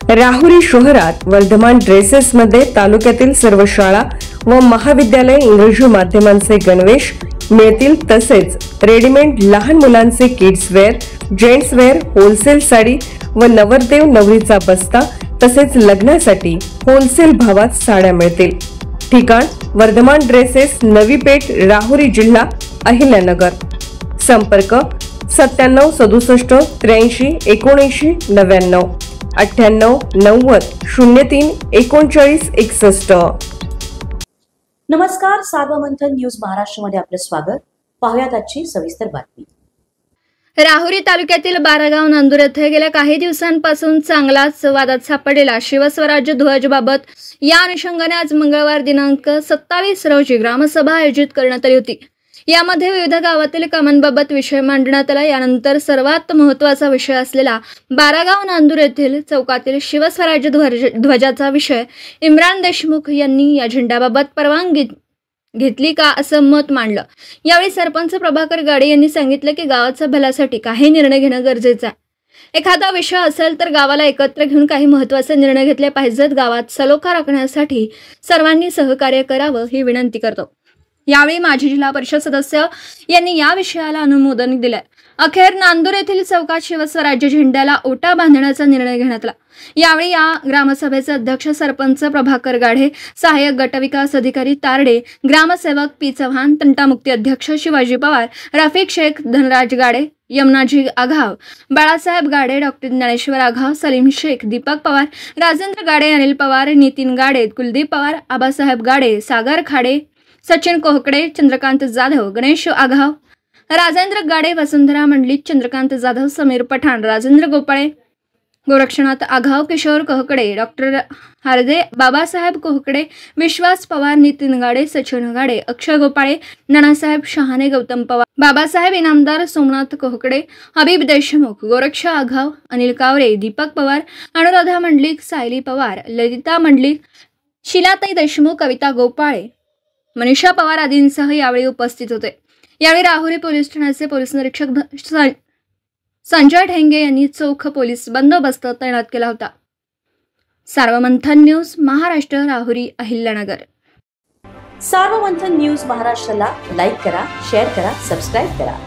राहुरी शहरात वर्धमान ड्रेसेसमध्ये तालुक्यातील सर्व शाळा व महाविद्यालय इंग्रजी माध्यमांचे गणवेश मिळतील, तसेच रेडीमेड लहान मुलांचे kids wear, gents wear, wholesale sari व नवरदेव नवरीचा बस्ता तसेच लग्नासाठी होलसेल भावात साड्या मिळतील। ठिकाण वर्धमान ड्रेसेस, नवी पेठ, राहुरी, जिल्हा अहिल्यानगर। संपर्क 97 67 83 79 99 98 90 03 39 61। नमस्कार, सार्वमंथन न्यूज महाराष्ट्रमध्ये आपले स्वागत। पाहुयात आजची सविस्तर बातमी। राहुरी तालुक्यातील बारागाव नांदूर येथे गेल्या काही दिवसांपासून चांगलाच वादात सापडलेला शिवस्वराज्य ध्वजाबाबत या अनुषंगाने आज मंगळवार दिनांक 27 रोजी ग्रामसभा आयोजित करण्यात आली होती। यामध्ये विविध गावातील कामांबाबत विषय मांडण्यात आला। यानंतर सर्वात महत्त्वाचा विषय असलेला बारागाव नांदूर येथील चौकातील शिवस्वराज्य ध्वजाचा विषय इम्रान देशमुख यांनी या झेंड्याबाबत परवानगी घेतली का असं मत मांडलं। यावेळी सरपंच प्रभाकर गाडे यांनी सांगितलं की गावाच्या भल्यासाठी काही निर्णय घेणं गरजेचं आहे। एखादा विषय असेल तर गावाला एकत्र घेऊन काही महत्त्वाचे निर्णय घेतले पाहिजेत। गावात सलोखा राखण्यासाठी सर्वांनी सहकार्य करावं ही विनंती करतो। यावेळी माजी जिल्हा परिषद सदस्य यांनी या विषयाला अनुमोदन दिले। अखेर नांदूर येथील चौकात शिवस्वराज्य झेंड्याला ओटा बांधण्याचा निर्णय घेण्यात आला। यावेळी या ग्रामसभेचे अध्यक्ष सरपंच प्रभाकर गाढे, सहाय्यक गटविकास अधिकारी तारडे, ग्रामसेवक पी चव्हाण, तंटामुक्ती अध्यक्ष शिवाजी पवार, रफिक शेख, धनराज गाडे, यमुनाजी आघाव, बाळासाहेब गाडे, डॉक्टर ज्ञानेश्वर आघाव, सलीम शेख, दीपक पवार, राजेंद्र गाडे, अनिल पवार, नितीन गाडे, कुलदीप पवार, आबासाहेब गाडे, सागर खाडे, सचिन कोहकडे, चंद्रकांत जाधव, गणेश आघाव, राजेंद्र गाडे, वसुंधरा मंडलिक, चंद्रकांत जाधव, समीर पठाण, राजेंद्र गोपाळे, गोरक्षनाथ आघाव, किशोर कोहकडे, डॉक्टर हारदे, बाबासाहेब कोहकडे, विश्वास पवार, नितीन गाडे, सचिन गाडे, अक्षय गोपाळे, नानासाहेब शहाणे, गौतम पवार, बाबासाहेब इनामदार, सोमनाथ कोहकडे, हबीब देशमुख, गोरक्ष आघाव, अनिल कावरे, दीपक पवार, अनुराधा मंडलिक, सायली पवार, ललिता मंडलिक, शिलाताई देशमुख, कविता गोपाळे, मनीषा पवार आदींसह यावेळी उपस्थित होते। यावेळी राहुरी पोलीस ठाण्याचे पोलीस निरीक्षक संजय ठेंगे यांनी चोख पोलीस बंदोबस्त तैनात केला होता। सार्वमंथन न्यूज महाराष्ट्र, राहुरी, अहिल्यानगर। सार्वमंथन न्यूज महाराष्ट्राला लाईक करा, शेअर करा, सबस्क्राइब करा।